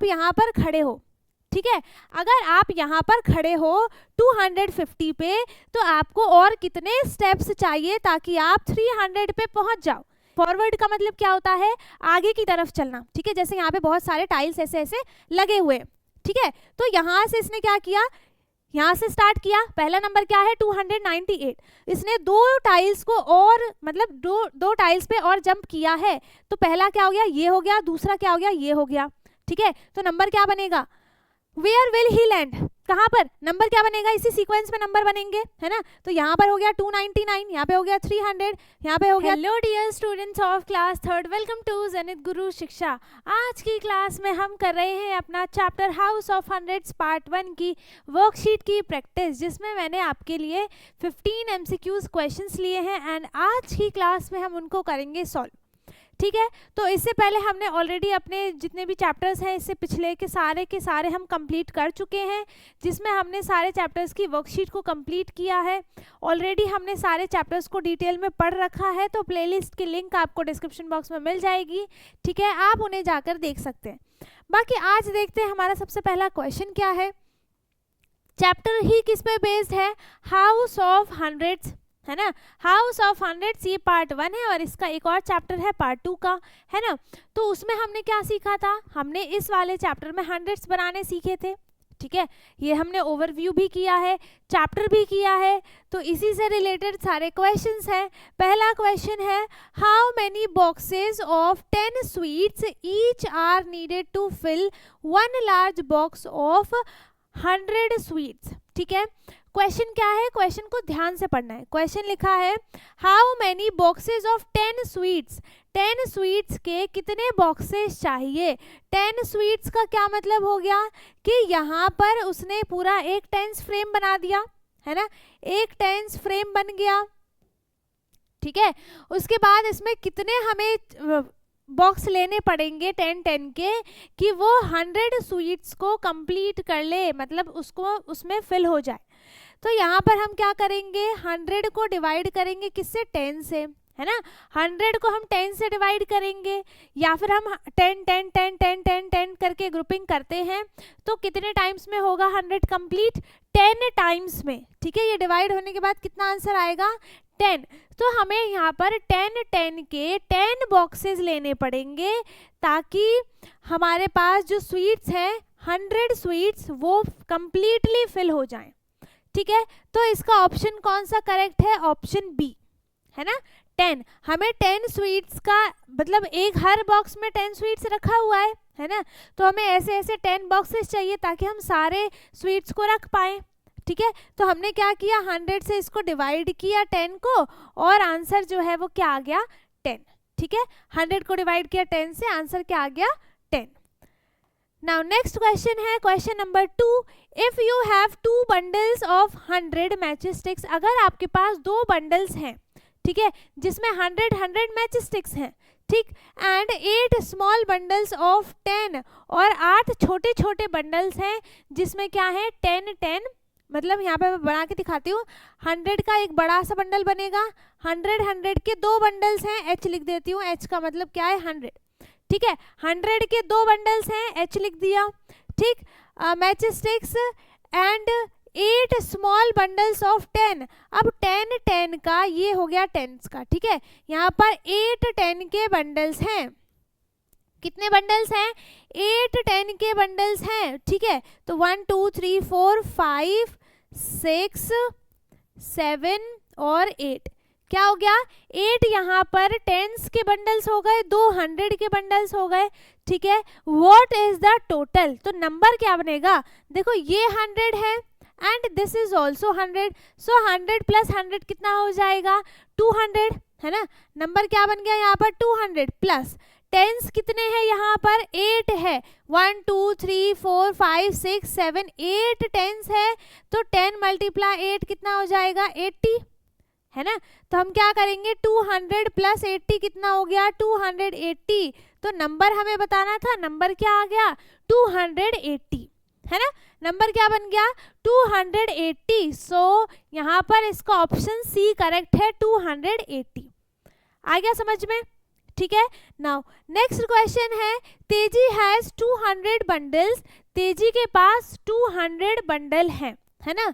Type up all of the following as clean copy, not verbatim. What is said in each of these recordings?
यहाँ पर खड़े हो, ठीक है, अगर आप यहाँ पर खड़े हो 250 पे, तो आपको और कितने स्टेप्स चाहिए ताकि आप 300 पे पहुंच जाओ। फॉरवर्ड का मतलब क्या होता है, आगे की तरफ चलना, ठीक है। जैसे यहाँ पे बहुत सारे टाइल्स ऐसे ऐसे लगे हुए, ठीक है, तो यहाँ से इसने क्या किया, यहाँ से स्टार्ट किया, पहला नंबर क्या है 298, इसने दो टाइल्स को और मतलब दो टाइल्स पे और जंप किया है, तो पहला क्या हो गया, ये हो गया, दूसरा क्या हो गया, ये हो गया, ठीक है। तो नंबर क्या बनेगा, वेयर विल ही लैंड, कहाँ पर, नंबर क्या बनेगा, इसी सीक्वेंस में नंबर बनेंगे, है ना। तो यहाँ पर हो गया 299, यहाँ पे हो गया 300, यहाँ पे हो गया। Hello dear students of class 3rd, welcome to Zenith Guru Shiksha. आज की क्लास में हम कर रहे हैं अपना chapter house of hundreds part 1 की वर्कशीट की प्रैक्टिस, जिसमें मैंने आपके लिए 15 MCQs क्वेश्चंस लिए हैं एंड आज की क्लास में हम उनको करेंगे सॉल्व, ठीक है। तो इससे पहले हमने ऑलरेडी अपने जितने भी चैप्टर्स हैं इससे पिछले के सारे हम कंप्लीट कर चुके हैं, जिसमें हमने सारे चैप्टर्स की वर्कशीट को कंप्लीट किया है। ऑलरेडी हमने सारे चैप्टर्स को डिटेल में पढ़ रखा है, तो प्लेलिस्ट की लिंक आपको डिस्क्रिप्शन बॉक्स में मिल जाएगी, ठीक है, आप उन्हें जाकर देख सकते हैं। बाकी आज देखते हैं हमारा सबसे पहला क्वेश्चन क्या है। चैप्टर ही किस पे बेस्ड है, हाउस ऑफ हंड्रेड्स, है ना, हाउस ऑफ हंड्रेड्स, ये पार्ट 1 है और इसका एक और चैप्टर है पार्ट 2 का, है ना। तो उसमें हमने क्या सीखा था, हमने इस वाले चैप्टर में हंड्रेड्स बनाने सीखे थे, ठीक है, ये हमने ओवरव्यू भी किया है, चैप्टर भी किया है, तो इसी से रिलेटेड सारे क्वेश्चंस हैं। पहला क्वेश्चन है, how many boxes of 10 sweets each are needed to fill 1 large box of 100 sweets, ठीक है। क्वेश्चन क्या है, क्वेश्चन को ध्यान से पढ़ना है। क्वेश्चन लिखा है, how many boxes of 10 sweets, 10 sweets के कितने बॉक्सेस चाहिए। 10 स्वीट्स का क्या मतलब हो गया कि यहाँ पर उसने पूरा एक टेंस फ्रेम बना दिया, है ना, एक टेंस फ्रेम बन गया, ठीक है। उसके बाद इसमें कितने हमें बॉक्स लेने पड़ेंगे 10 के कि वो 100 स्वीट्स को कंप्लीट कर ले, मतलब उसको उसमें फिल हो जाए। तो यहाँ पर हम क्या करेंगे, 100 को डिवाइड करेंगे किससे, 10 से, है ना। 100 को हम 10 से डिवाइड करेंगे या फिर हम 10 10 10 10 10 10 करके ग्रुपिंग करते हैं, तो कितने टाइम्स में होगा 100 कंप्लीट, 10 टाइम्स में, ठीक है। ये डिवाइड होने के बाद कितना आंसर आएगा, 10। तो हमें यहाँ पर 10 10 के 10 बॉक्सेस लेने पड़ेंगे ताकि हमारे पास जो स्वीट्स हैं 100 स्वीट्स वो कंप्लीटली फिल हो जाएं, ठीक है। तो इसका ऑप्शन कौन सा करेक्ट है, ऑप्शन बी, है ना, 10। हमें 10 स्वीट्स का मतलब एक हर बॉक्स में 10 स्वीट्स रखा हुआ है ना, तो हमें ऐसे ऐसे 10 बॉक्सेस चाहिए ताकि हम सारे स्वीट्स को रख पाएं, ठीक है। तो हमने क्या किया, 100 से इसको डिवाइड किया 10 को और आंसर जो है वो क्या आ गया, 10, ठीक है। 100 को डिवाइड किया 10 से, आंसर क्या आ गया, 10। नाउ नेक्स्ट क्वेश्चन है question number 2, if you have 2 bundles of 100 match sticks, अगर आपके पास 2 बंडल्स हैं, ठीक है, जिसमें 100 मैच स्टिक्स हैं, ठीक, एंड 8 स्मॉल बंडल्स ऑफ 10, और 8 छोटे छोटे बंडल्स हैं जिसमें क्या है 10 10, मतलब यहाँ पे मैं बना के दिखाती हूँ, 100 का एक बड़ा सा बंडल बनेगा, 100 के 2 बंडल्स हैं, H लिख देती हूँ, H का मतलब क्या है 100, ठीक है। 100 के 2 बंडल्स हैं, H लिख दिया, ठीक, match sticks and 8 small bundles of 10। अब 10 10 का ये हो गया 10 का, ठीक है। यहाँ पर 8 10 के बंडल्स हैं, कितने बंडल्स हैं, 8 10 के बंडल्स हैं, ठीक है। तो 1 2 3 4 5 6 7 और 8, क्या हो गया, 8 यहाँ पर 10s के बंडल्स हो गए, 2 100 के बंडल्स हो गए, ठीक है। व्हाट इज द टोटल, तो नंबर क्या बनेगा, देखो ये 100 है and this is also 100, so 100 plus 100 कितना हो जाएगा, 200, है ना। नंबर क्या बन गया यहाँ पर 200 प्लस 10s कितने हैं यहाँ पर, 8 है, 1 2 3 4 5 6 7 8 10s है, तो 10 × 8 कितना हो जाएगा 80, है ना। तो हम क्या करेंगे, 200 प्लस 80 कितना हो गया 280, तो नंबर हमें बताना था, नंबर क्या आ गया 280, है ना। नंबर क्या बन गया 280, सो यहाँ पर इसका ऑप्शन सी करेक्ट है 280। आ गया समझ में, ठीक है। नाउ नेक्स्ट क्वेश्चन है, तेजी हैज 200 बंडल्स, तेजी के पास 200 बंडल हैं, है ना।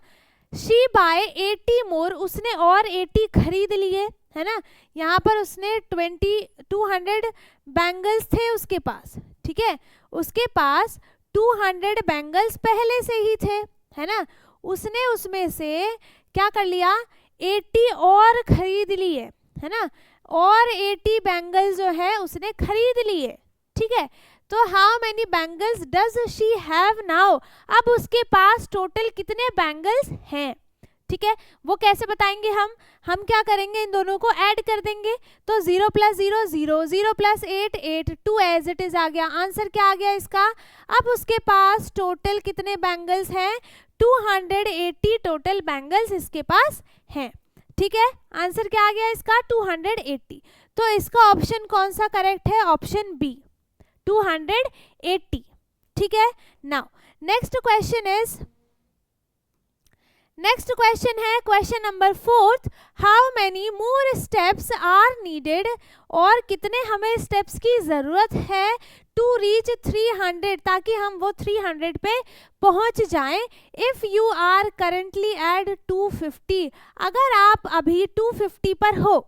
शी बाय 80 मोर, उसने और 80 खरीद लिए, है ना। यहाँ पर उसने 200 बैंगल्स थे उसके पास, ठीक है। उसके पास 200 बैंगल्स पहले से ही थे, है ना। उसने उसमें से क्या कर लिया, 80 और खरीद लिए, है ना। और 80 बैंगल्स जो है उसने खरीद लिए, ठीक है। तो how many bangles does she have now, अब उसके पास टोटल कितने बैंगल्स हैं, ठीक है। वो कैसे बताएंगे हम क्या करेंगे, इन दोनों को ऐड कर देंगे। तो 0 + 0 0, 0 + 8 8, 2 एज इट इज आ गया। आंसर क्या आ गया इसका, अब उसके पास टोटल कितने बैंगल्स हैं, 280 टोटल बैंगल्स इसके पास हैं, ठीक है। आंसर क्या आ गया इसका, 280। तो इसका ऑप्शन कौन सा करेक्ट है, ऑप्शन बी 280, ठीक है। नाउ नेक्स्ट क्वेश्चन है question number 4, how many more steps are needed, और कितने हमें स्टेप्स की जरूरत है टू रीच 300, ताकि हम वो 300 पे पहुंच जाएं। If you are currently at 250, अगर आप अभी 250 पर हो,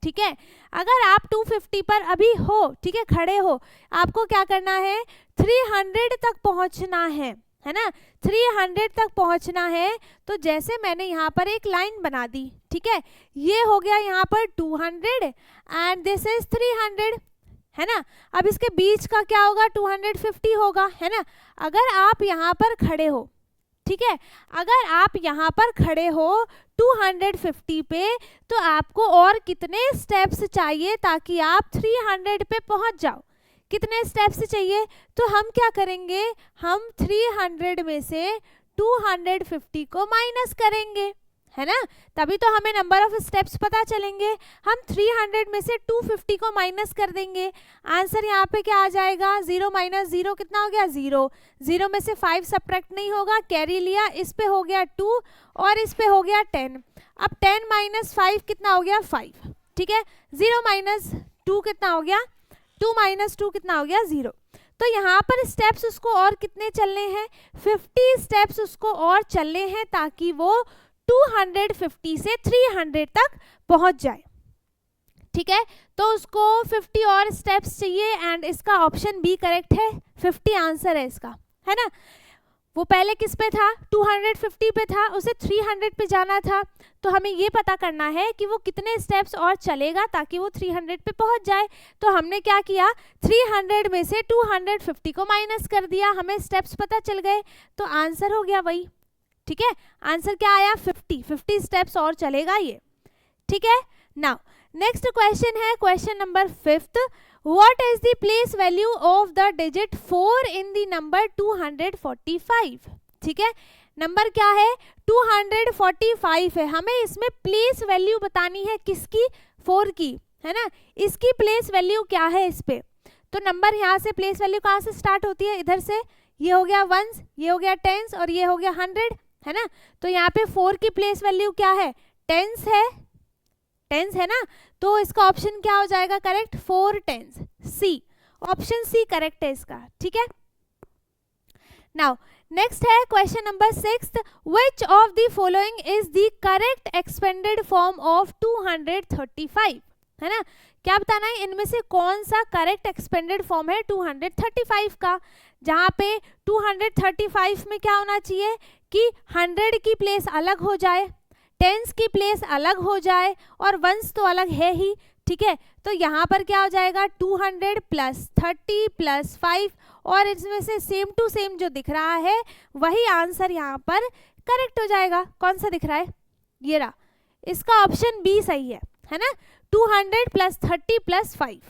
ठीक है। अगर आप 250 पर अभी हो, ठीक है, खड़े हो, आपको क्या करना है, 300 तक पहुंचना है ना। 300 तक पहुंचना है। तो जैसे मैंने यहाँ पर एक लाइन बना दी, ठीक है, ये हो गया यहाँ पर 200 एंड दिस इज 300, है ना। अब इसके बीच का क्या होगा, 250 होगा, है ना। अगर आप यहाँ पर खड़े हो, ठीक है, अगर आप यहाँ पर खड़े हो 250 पे, तो आपको और कितने स्टेप्स चाहिए ताकि आप 300 पे पहुंच जाओ, कितने स्टेप्स चाहिए। तो हम क्या करेंगे, हम 300 में से 250 को माइनस करेंगे, है ना, तभी तो हमें नंबर ऑफ स्टेप्स पता चलेंगे। हम 300 में से 250 को माइनस कर देंगे। आंसर यहाँ पे क्या आ जाएगा, 0 - 0 कितना हो गया, 0। 0 में से 5 सब्ट्रैक्ट नहीं होगा, कैरी लिया, इस पे हो गया 2 और इस पे हो गया 10। अब 10 - 5 कितना हो गया, 5, ठीक है। 0 - 2 कितना हो गया, 2 - 2 कितना हो गया, 0। तो यहाँ पर स्टेप्स उसको और कितने चलने हैं, 50 स्टेप्स उसको और चलने हैं ताकि वो 250 से 300 तक पहुंच जाए, ठीक है। तो उसको 50 और स्टेप्स चाहिए एंड इसका ऑप्शन बी करेक्ट है, 50 आंसर है इसका, है ना। वो पहले किस पे था, 250 पे था, उसे 300 पे जाना था। तो हमें ये पता करना है कि वो कितने स्टेप्स और चलेगा ताकि वो 300 पे पहुंच जाए। तो हमने क्या किया, 300 में से 250 को माइनस कर दिया, हमें स्टेप्स पता चल गए, तो आंसर हो गया वही, ठीक है। आंसर क्या आया, 50 स्टेप्स और चलेगा ये, ठीक है। नाउ नेक्स्ट क्वेश्चन है question number 5, what is the place value of the digit 4 in the number 245, ठीक है। नंबर क्या है, 245 है, हमें इसमें प्लेस वैल्यू बतानी है, किसकी, 4 की, है ना। इसकी प्लेस वैल्यू क्या है इस पे। तो नंबर यहाँ से प्लेस वैल्यू कहाँ से स्टार्ट होती है, इधर से, ये हो गया 1s, ये हो गया 10s और ये हो गया 100, है ना। तो यहाँ पे 4 की प्लेस वैल्यू क्या है, 10s है ना। तो इसका ऑप्शन क्या हो जाएगा करेक्ट, 4 10s, सी, ऑप्शन सी करेक्ट है इसका, ठीक है। नाउ नेक्स्ट है question number 6, which of the following is the correct expanded form of 235, है ना। क्या बताना है, इनमें से कौन सा करेक्ट एक्सपेंडेड फॉर्म है 235 का। जहाँ पे 235 में क्या होना चाहिए कि 100 की प्लेस अलग हो जाए, 10s की प्लेस अलग हो जाए और 1s तो अलग है ही, ठीक है। तो यहाँ पर क्या हो जाएगा, 200 + 30 + 5 और इसमें से सेम टू सेम जो दिख रहा है वही आंसर यहाँ पर करेक्ट हो जाएगा। कौन सा दिख रहा है, ये रहा, इसका ऑप्शन बी सही है ना, 200 + 30 + 5,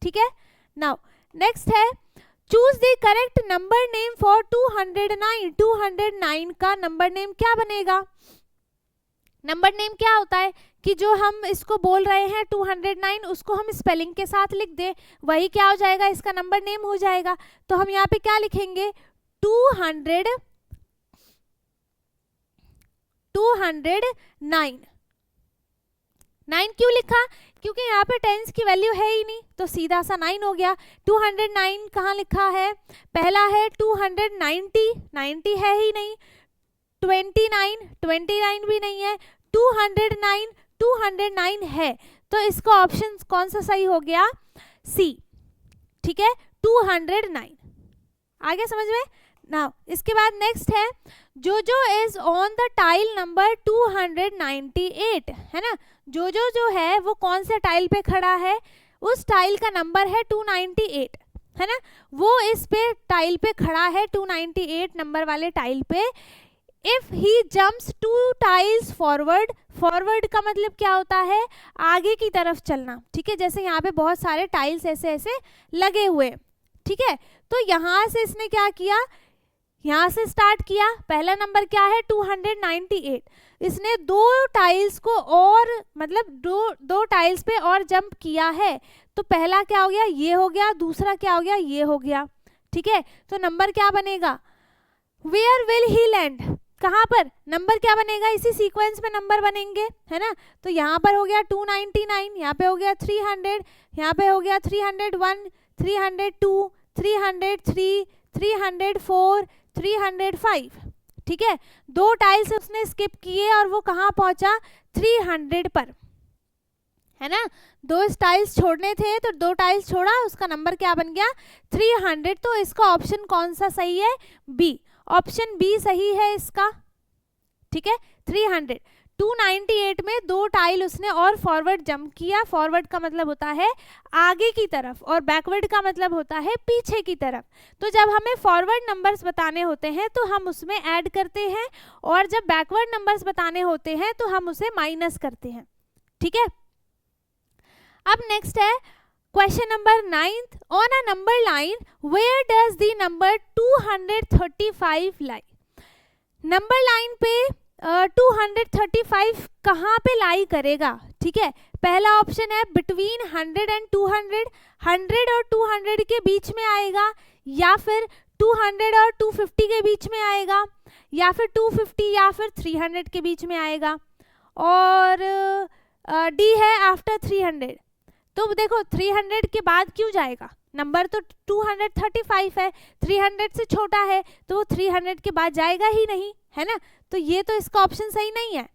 ठीक है। नाउ नेक्स्ट है, choose the correct number name for 209, 209 का नंबर नेम क्या बनेगा। नंबर नेम क्या होता है कि जो हम इसको बोल रहे हैं 209, उसको हम स्पेलिंग के साथ लिख दें, वही क्या हो जाएगा, इसका नंबर नेम हो जाएगा। तो हम यहाँ पे क्या लिखेंगे, 209, 9 क्यों लिखा? क्योंकि यहाँ पे टेंस की वैल्यू है ही नहीं, तो सीधा सा 9 हो गया। 209 कहाँ लिखा है? पहला है 290, 90 है ही नहीं। 29, 29 भी नहीं है। 209, 209 है, तो इसका ऑप्शन कौन सा सही हो गया? सी, ठीक है, 209। आगे समझ में? नाउ इसके बाद नेक्स्ट है जोजो is on the tile number 298, है ना। जोजो जो है वो कौन से टाइल पे खड़ा है? उस टाइल का नंबर है 298, है ना। वो इस पे टाइल पे खड़ा है, 298 नंबर वाले टाइल पे। If he jumps 2 tiles forward, forward का मतलब क्या होता है? आगे की तरफ चलना, ठीक है। जैसे यहाँ पे बहुत सारे टाइल्स ऐसे ऐसे लगे हुए, ठीक है। तो यहाँ से इसने क्या किया? यहाँ से स्टार्ट किया। पहला नंबर क्या है? 298। इसने 2 टाइल्स को और मतलब दो टाइल्स पे और जंप किया है, तो पहला क्या हो गया? ये हो गया। दूसरा क्या हो गया? ये हो गया, ठीक है। तो नंबर क्या बनेगा? वेयर विल ही लैंड, कहाँ पर नंबर क्या बनेगा? इसी सीक्वेंस में नंबर बनेंगे, है ना। तो यहाँ पर हो गया 299, यहाँ पे हो गया 300, यहाँ पे हो गया 301, 302, 303, 304, 305, ठीक है। 2 टाइल्स उसने स्किप किए और वो कहाँ पहुंचा? 300 पर, है ना। 2 टाइल्स छोड़ने थे तो 2 टाइल्स छोड़ा, उसका नंबर क्या बन गया? 300। तो इसका ऑप्शन कौन सा सही है? बी, ऑप्शन बी सही है इसका, ठीक है। 300, 298 में 2 टाइल उसने और फॉरवर्ड जंप किया। फॉरवर्ड का मतलब होता है आगे की तरफ और बैकवर्ड का मतलब होता है पीछे की तरफ। तो जब हमें फॉरवर्ड नंबर्स बताने होते हैं तो हम उसमें ऐड करते हैं, और जब बैकवर्ड नंबर्स बताने होते हैं तो हम उसे माइनस करते हैं, ठीक है। अब नेक्स्ट है question number 9। On a number line where does the number 235 lie? Number line पे 235 कहाँ पे लाई करेगा? ठीक है, पहला ऑप्शन है बिटवीन 100 एंड 200, 100 और 200 के बीच में आएगा, या फिर 200 और 250 के बीच में आएगा, या फिर 250 या फिर 300 के बीच में आएगा, और डी है आफ्टर 300। तो देखो 300 के बाद क्यों जाएगा? नंबर तो 235 है, 300 से छोटा है, तो वो 300 के बाद जाएगा ही नहीं, है ना। तो ये तो इसका ऑप्शन सही नहीं है।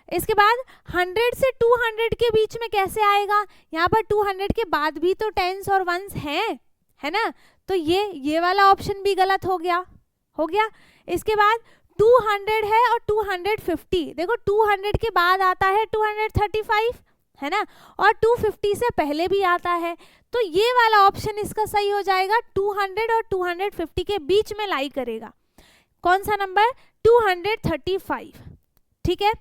इसके बाद 100 से 200 के बीच में कैसे आएगा? यहाँ पर 200 के बाद भी तो टेंस और वंस हैं, है ना। तो ये वाला ऑप्शन भी गलत हो गया। इसके बाद 200 है और 250, देखो 200 के बाद आता है 235, है ना, और 250 से पहले भी आता है। तो ये वाला ऑप्शन इसका सही हो जाएगा, 200 और 250 के बीच में लाई करेगा। कौन सा नंबर? 235, ठीक है।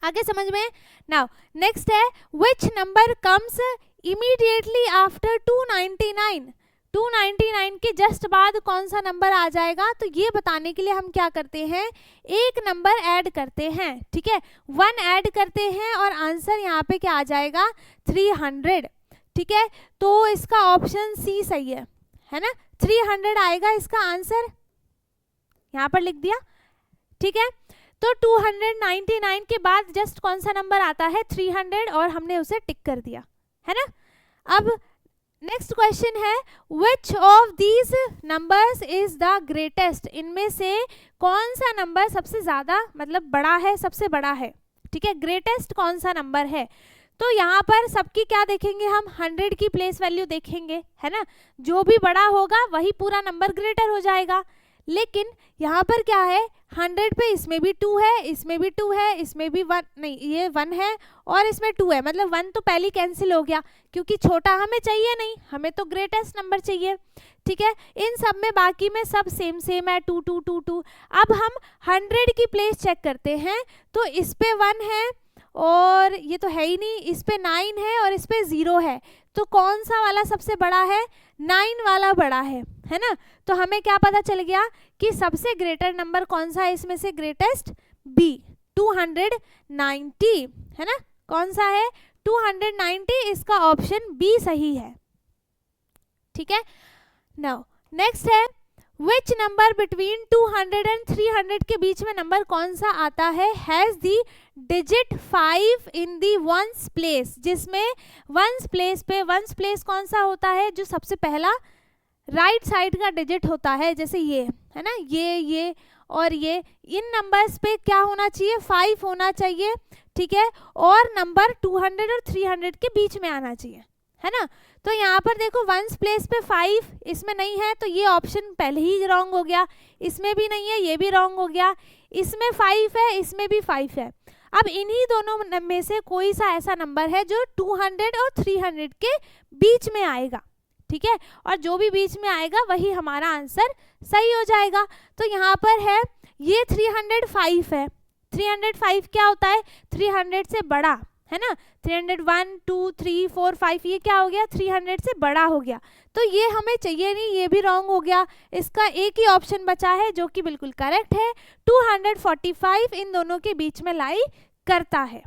आगे समझ में? नाउ नेक्स्ट है which number comes immediately after 299? 299 के जस्ट बाद कौन सा नंबर आ जाएगा? तो ये बताने के लिए हम क्या करते हैं, एक नंबर ऐड करते हैं, ठीक है, 1 ऐड करते हैं और आंसर यहाँ पे क्या आ जाएगा? 300, ठीक है। तो इसका ऑप्शन सी सही है ना, 300 आएगा इसका आंसर, यहाँ पर लिख दिया, ठीक है। तो 299 के बाद जस्ट कौन सा नंबर आता है? 300, और हमने उसे टिक कर दिया, है ना। अब नेक्स्ट क्वेश्चन है which of these numbers is the greatest? इनमें से कौन सा नंबर सबसे ज्यादा मतलब बड़ा है, सबसे बड़ा है, ठीक है। ग्रेटेस्ट कौन सा नंबर है? तो यहाँ पर सबकी क्या देखेंगे हम? 100 की प्लेस वैल्यू देखेंगे, है ना। जो भी बड़ा होगा वही पूरा नंबर ग्रेटर हो जाएगा। लेकिन यहाँ पर क्या है, 100 पे इसमें भी 2 है, इसमें भी 2 है, इसमें भी 1 नहीं, ये 1 है और इसमें 2 है, मतलब 1 तो पहले कैंसिल हो गया, क्योंकि छोटा हमें चाहिए नहीं, हमें तो ग्रेटेस्ट नंबर चाहिए, ठीक है। इन सब में बाकी में सब सेम सेम है, 2 2 2 2। अब हम 100 की प्लेस चेक करते हैं, तो इस पे 1 है और ये तो है ही नहीं, इस पे 9 है और इस पे 0 है, तो कौन सा वाला सबसे बड़ा है? 9 वाला बड़ा है ना। तो हमें क्या पता चल गया कि सबसे ग्रेटर नंबर कौन सा है इसमें से? ग्रेटेस्ट बी, 290, है ना। कौन सा है? 290, इसका ऑप्शन बी सही है, ठीक है। नाउ नेक्स्ट है विच नंबर बिटवीन 200 एंड 300 के बीच में नंबर कौन सा आता है, has the digit 5 in the ones place, जिसमें वंस प्लेस पे, वंस प्लेस कौन सा होता है, जो सबसे पहला राइट साइड का डिजिट होता है, जैसे ये है ना, ये और ये, इन नंबर्स पे क्या होना चाहिए, 5 होना चाहिए, ठीक है, और नंबर 200 और 300 के बीच में आना चाहिए, है ना। तो यहाँ पर देखो वंस प्लेस पे 5 इसमें नहीं है, तो ये ऑप्शन पहले ही रॉन्ग हो गया, इसमें भी नहीं है, ये भी रॉन्ग हो गया, इसमें 5 है, इसमें भी 5 है। अब इन्हीं दोनों में से कोई सा ऐसा नंबर है जो 200 और 300 के बीच में आएगा, ठीक है, और जो भी बीच में आएगा वही हमारा आंसर सही हो जाएगा। तो यहाँ पर है ये 305 है, 305 क्या होता है, 300 से बड़ा, है ना, 301 2 3 4 5 ये क्या हो गया, 300 से बड़ा हो गया, तो ये हमें चाहिए नहीं, ये भी रॉन्ग हो गया। इसका एक ही ऑप्शन बचा है जो कि बिल्कुल करेक्ट है, 245 इन दोनों के बीच में लाई करता है,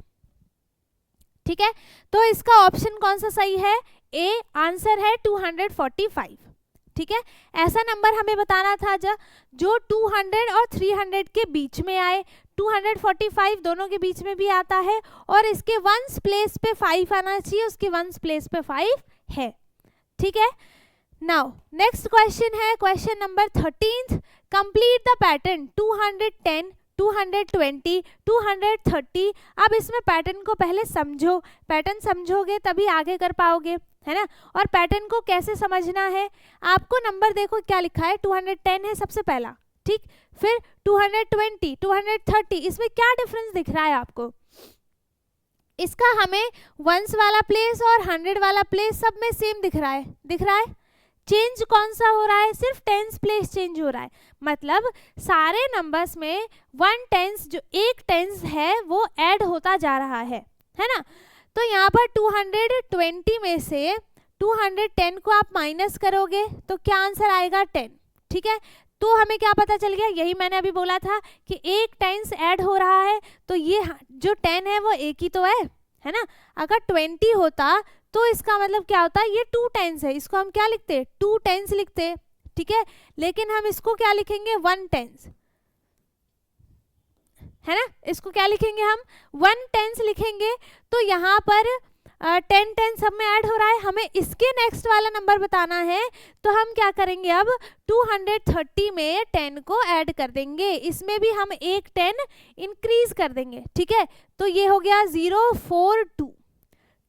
ठीक है। तो इसका ऑप्शन कौन सा सही है, ए आंसर है 245, ठीक है। ऐसा नंबर हमें बताना था जो 200 और 300 के बीच में आए, 245 दोनों के बीच में भी आता है, और इसके वंस प्लेस पे 5 आना चाहिए, उसके वंस प्लेस पे 5 है, ठीक है। नाउ नेक्स्ट क्वेश्चन है question number 13, complete the pattern 210 220 230। अब इसमें पैटर्न को पहले समझो, पैटर्न समझोगे तभी आगे कर पाओगे, है ना। और पैटर्न को कैसे समझना है, आपको नंबर देखो क्या लिखा है, 210 है सबसे पहला, ठीक, फिर 220 230, इसमें क्या डिफरेंस दिख रहा है आपको, इसका हमें वंस वाला प्लेस और 100 वाला प्लेस सब में सेम दिख रहा है, चेंज कौन सा हो रहा है, सिर्फ टेंस प्लेस चेंज हो रहा है, मतलब सारे नंबर्स में 1 टेंस, जो एक टेंस है वो ऐड होता जा रहा है ना। तो यहाँ पर 220 में से 210 को आप माइनस करोगे तो क्या आंसर आएगा, 10, ठीक है। तो हमें क्या पता चल गया, यही मैंने अभी बोला था कि एक टेंस ऐड हो रहा है, तो ये जो 10 है वो एक ही तो है ना। अगर 20 होता तो इसका मतलब क्या होता है, ये 2 टेंस है, इसको हम क्या लिखते, 2 टेंस लिखते, ठीक है, लेकिन हम इसको क्या लिखेंगे, 1 टेंस, है ना, इसको क्या लिखेंगे हम, 1 टेंस लिखेंगे। तो यहाँ पर 10 10 सब में ऐड हो रहा है, हमें इसके नेक्स्ट वाला नंबर बताना है, तो हम क्या करेंगे, अब 230 में 10 को ऐड कर देंगे, इसमें भी हम एक 10 इंक्रीज कर देंगे, ठीक है। तो ये हो गया 042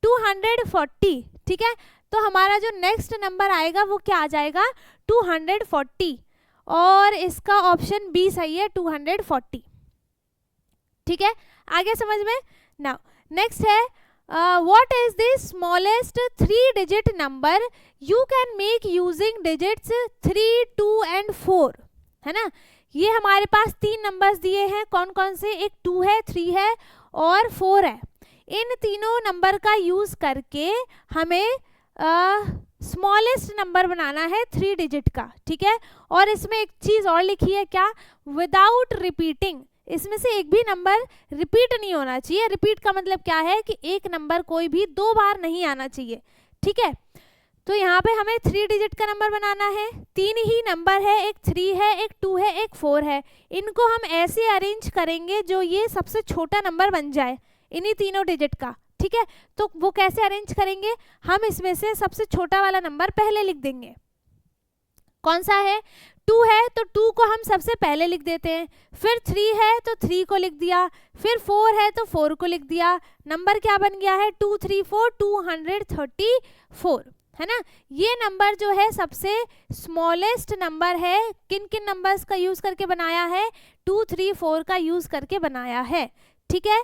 240, ठीक है। तो हमारा जो नेक्स्ट नंबर आएगा वो क्या आ जाएगा, 240, और इसका ऑप्शन बी सही है, 240, ठीक है। आगे समझ में। नाउ नेक्स्ट है what is the smallest 3 digit number you can make using digits 3 2 and 4, है ना। ये हमारे पास 3 नंबर्स दिए हैं, कौन कौन से, एक 2 है, 3 है और 4 है। इन तीनों नंबर का यूज करके हमें स्मॉलेस्ट नंबर बनाना है 3 डिजिट का, ठीक है। और इसमें एक चीज और लिखी है, क्या, विदाउट रिपीटिंग, इसमें से एक भी नंबर रिपीट नहीं होना चाहिए। रिपीट का मतलब क्या है कि एक नंबर कोई भी 2 बार नहीं आना चाहिए, ठीक है। तो यहाँ पे हमें 3 डिजिट का नंबर बनाना है, 3 ही नंबर है, एक 3 है, एक 2 है, एक 4 है। इनको हम ऐसे अरेंज करेंगे जो ये सबसे छोटा नंबर बन जाए इन्हीं तीनों डिजिट का, ठीक है। तो वो कैसे अरेंज करेंगे, हम इसमें से सबसे छोटा वाला नंबर पहले लिख देंगे, कौन सा है, 2 है, तो 2 को हम सबसे पहले लिख देते हैं, फिर 3 है तो 3 को लिख दिया, फिर 4 है तो 4 को लिख दिया, नंबर क्या बन गया है, 2 3 4 234, है ना। ये नंबर जो है सबसे स्मॉलेस्ट नंबर है, किन किन नंबर्स का यूज करके बनाया है, 2 3 4 का यूज करके बनाया है, ठीक है।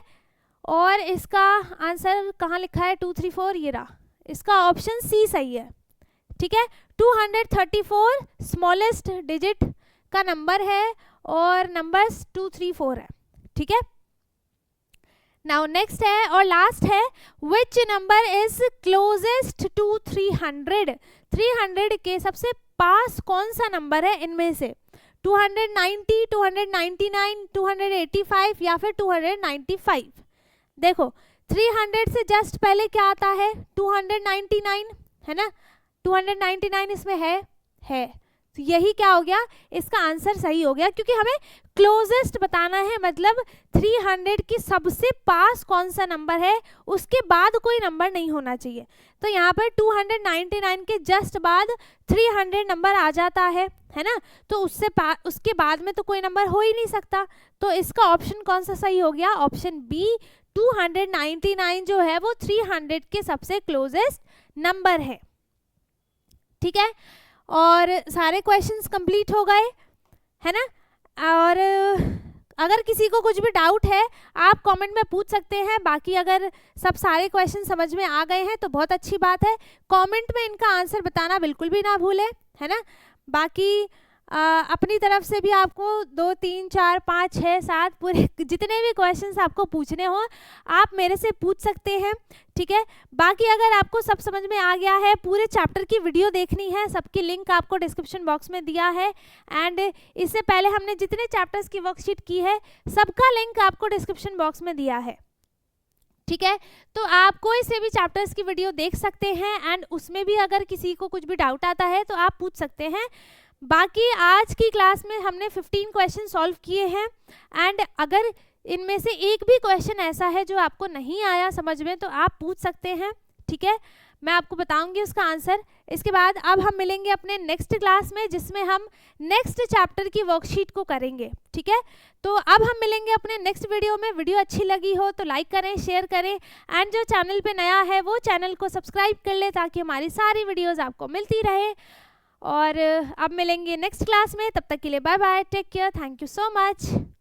और इसका आंसर कहाँ लिखा है, 2 3 4, ये रहा, इसका ऑप्शन सी सही है, ठीक है। 234 स्मॉलेस्ट डिजिट का नंबर है और नंबर्स 2 3 4 है, ठीक है। नाउ नेक्स्ट है और लास्ट है, which number is closest to 300, 300 के सबसे पास कौन सा नंबर है इनमें से, 290 299 285 या फिर 295। देखो 300 से जस्ट पहले क्या आता है, 299, है ना, 299 इसमें है, तो यही क्या हो गया, इसका आंसर सही हो गया, क्योंकि हमें क्लोजेस्ट बताना है, मतलब 300 की सबसे पास कौन सा नंबर है, उसके बाद कोई नंबर नहीं होना चाहिए। तो यहाँ पर 299 के जस्ट बाद 300 नंबर आ जाता है ना, तो उसके बाद में तो कोई नंबर हो ही नहीं सकता। तो इसका ऑप्शन कौन सा सही हो गया, ऑप्शन बी 299 जो है वो 300 के सबसे क्लोजेस्ट नंबर है। ठीक है, और सारे क्वेश्चंस कंप्लीट हो गए है ना। और अगर किसी को कुछ भी डाउट है आप कमेंट में पूछ सकते हैं, बाकी अगर सब सारे क्वेश्चन समझ में आ गए हैं तो बहुत अच्छी बात है। कमेंट में इनका आंसर बताना बिल्कुल भी ना भूलें, है ना। बाकी अपनी तरफ से भी आपको 2 3 4 5 6 7 पूरे जितने भी क्वेश्चंस आपको पूछने हो आप मेरे से पूछ सकते हैं। ठीक है, बाकी अगर आपको सब समझ में आ गया है, पूरे चैप्टर की वीडियो देखनी है, सबकी लिंक आपको डिस्क्रिप्शन बॉक्स में दिया है, एंड इससे पहले हमने जितने चैप्टर्स की वर्कशीट की है सबका लिंक आपको डिस्क्रिप्शन बॉक्स में दिया है। ठीक है, तो आप कोई से भी चैप्टर्स की वीडियो देख सकते हैं, एंड उसमें भी अगर किसी को कुछ भी डाउट आता है तो आप पूछ सकते हैं। बाकी आज की क्लास में हमने 15 क्वेश्चन सॉल्व किए हैं, एंड अगर इनमें से एक भी क्वेश्चन ऐसा है जो आपको नहीं आया समझ में तो आप पूछ सकते हैं। ठीक है, मैं आपको बताऊंगी उसका आंसर। इसके बाद अब हम मिलेंगे अपने नेक्स्ट क्लास में, जिसमें हम नेक्स्ट चैप्टर की वर्कशीट को करेंगे। ठीक है, तो अब हम मिलेंगे अपने नेक्स्ट वीडियो में। वीडियो अच्छी लगी हो तो लाइक करें, शेयर करें, एंड जो चैनल पे नया है वो चैनल को सब्सक्राइब कर ले ताकि हमारी सारी वीडियोज़ आपको मिलती रहे। और अब मिलेंगे नेक्स्ट क्लास में, तब तक के लिए bye bye, take care, thank you so much.